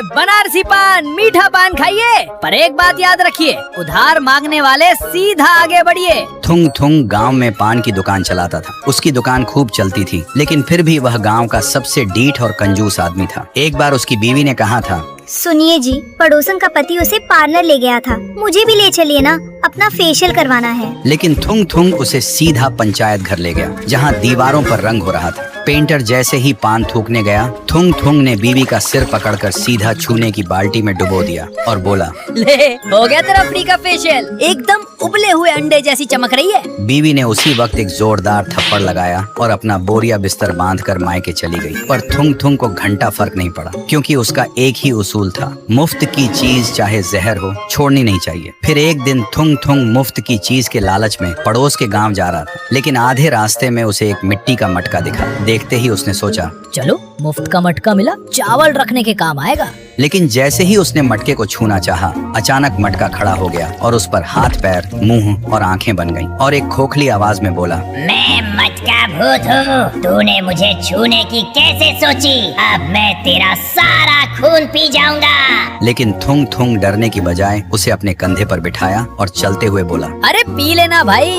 बनारसी पान, मीठा पान खाइए, पर एक बात याद रखिए, उधार मांगने वाले सीधा आगे बढ़िए। थुंग थुंग गांव में पान की दुकान चलाता था। उसकी दुकान खूब चलती थी, लेकिन फिर भी वह गांव का सबसे ढीठ और कंजूस आदमी था। एक बार उसकी बीवी ने कहा था, सुनिए जी, पड़ोसन का पति उसे पार्लर ले गया था, मुझे भी ले चलिए ना, अपना फेशियल करवाना है। लेकिन थुंग थुंग उसे सीधा पंचायत घर ले गया, जहां दीवारों पर रंग हो रहा था। पेंटर जैसे ही पान थूकने गया, थुंग थुंग ने बीवी का सिर पकड़कर सीधा छूने की बाल्टी में डुबो दिया और बोला, ले हो गया तेरा फ्री का फेशियल, एकदम उबले हुए अंडे जैसी चमक रही है। बीवी ने उसी वक्त एक जोरदार थप्पड़ लगाया और अपना बोरिया बिस्तर बांधकर मायके चली गई। पर थुंग थुंग को घंटा फर्क नहीं पड़ा, क्योंकि उसका एक ही उसूल था, मुफ्त की चीज चाहे जहर हो छोड़नी नहीं चाहिए। फिर एक दिन थुंग थुंग मुफ्त की चीज के लालच में पड़ोस के गांव जा रहा था, लेकिन आधे रास्ते में उसे एक मिट्टी का मटका दिखा। देखते ही उसने सोचा, चलो मुफ्त का मटका मिला, चावल रखने के काम आएगा। लेकिन जैसे ही उसने मटके को छूना चाहा, अचानक मटका खड़ा हो गया और उस पर हाथ पैर, मुंह और आंखें बन गईं और एक खोखली आवाज में बोला, मैं मटका भूत हूँ, तूने मुझे छूने की कैसे सोची? अब मैं तेरा सारा खून पी जाऊंगा। लेकिन थुंग थुंग डरने की बजाय उसे अपने कंधे पर बिठाया और चलते हुए बोला, अरे पी लेना भाई,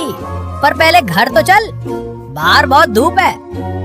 पर पहले घर तो चल, बाहर बहुत धूप है।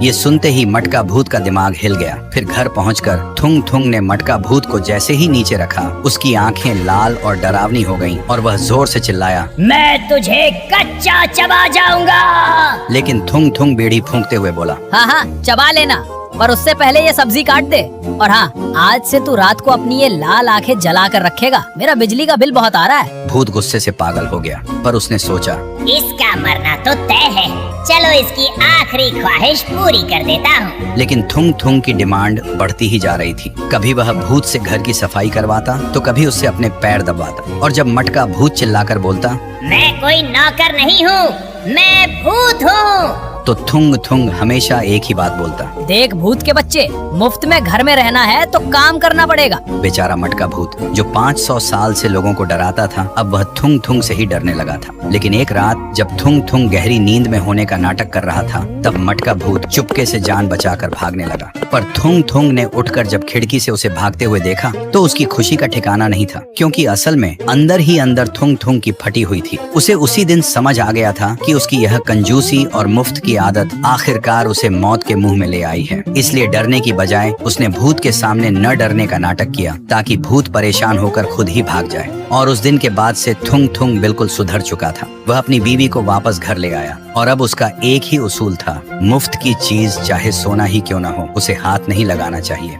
ये सुनते ही मटका भूत का दिमाग हिल गया। फिर घर पहुंचकर थुंग थुंग ने मटका भूत को जैसे ही नीचे रखा, उसकी आंखें लाल और डरावनी हो गईं और वह जोर से चिल्लाया, मैं तुझे कच्चा चबा जाऊंगा। लेकिन थुंग थुंग बीड़ी फूंकते हुए बोला, हाँ हाँ चबा लेना, पर उससे पहले ये सब्जी काट दे। और हाँ, आज से तू रात को अपनी ये लाल आंखें जला कर रखेगा, मेरा बिजली का बिल बहुत आ रहा है। भूत गुस्से से पागल हो गया, पर उसने सोचा, इसका मरना तो तय है, चलो इसकी आखिरी ख्वाहिश पूरी कर देता हूँ। लेकिन थुंग थुंग की डिमांड बढ़ती ही जा रही थी। कभी वह भूत से घर की सफाई करवाता, तो कभी उससे अपने पैर दबाता। और जब मटका भूत चिल्लाकर बोलता, मैं कोई नौकर नहीं हूँ, मैं भूत हूँ, तो थुंग थुंग हमेशा एक ही बात बोलता, देख भूत के बच्चे, मुफ्त में घर में रहना है तो काम करना पड़ेगा। बेचारा मटका भूत जो 500 साल से लोगों को डराता था, अब वह थुंग थुंग से ही डरने लगा था। लेकिन एक रात जब थुंग थुंग गहरी नींद में होने का नाटक कर रहा था, तब मटका भूत चुपके से जान बचाकर भागने लगा। पर थुंग थुंग ने उठकर जब खिड़की से उसे भागते हुए देखा, तो उसकी खुशी का ठिकाना नहीं था, क्योंकि असल में अंदर ही अंदर थुंग थुंग की फटी हुई थी। उसे उसी दिन समझ आ गया था कि उसकी यह कंजूसी और मुफ्त की आदत आखिरकार उसे मौत के मुंह में ले आई है। इसलिए डरने की बजाय उसने भूत के सामने न डरने का नाटक किया, ताकि भूत परेशान होकर खुद ही भाग जाए। और उस दिन के बाद से थुंग थुंग बिल्कुल सुधर चुका था। वह अपनी बीवी को वापस घर ले आया और अब उसका एक ही उसूल था, मुफ्त की चीज चाहे सोना ही क्यों न हो, उसे हाथ नहीं लगाना चाहिए।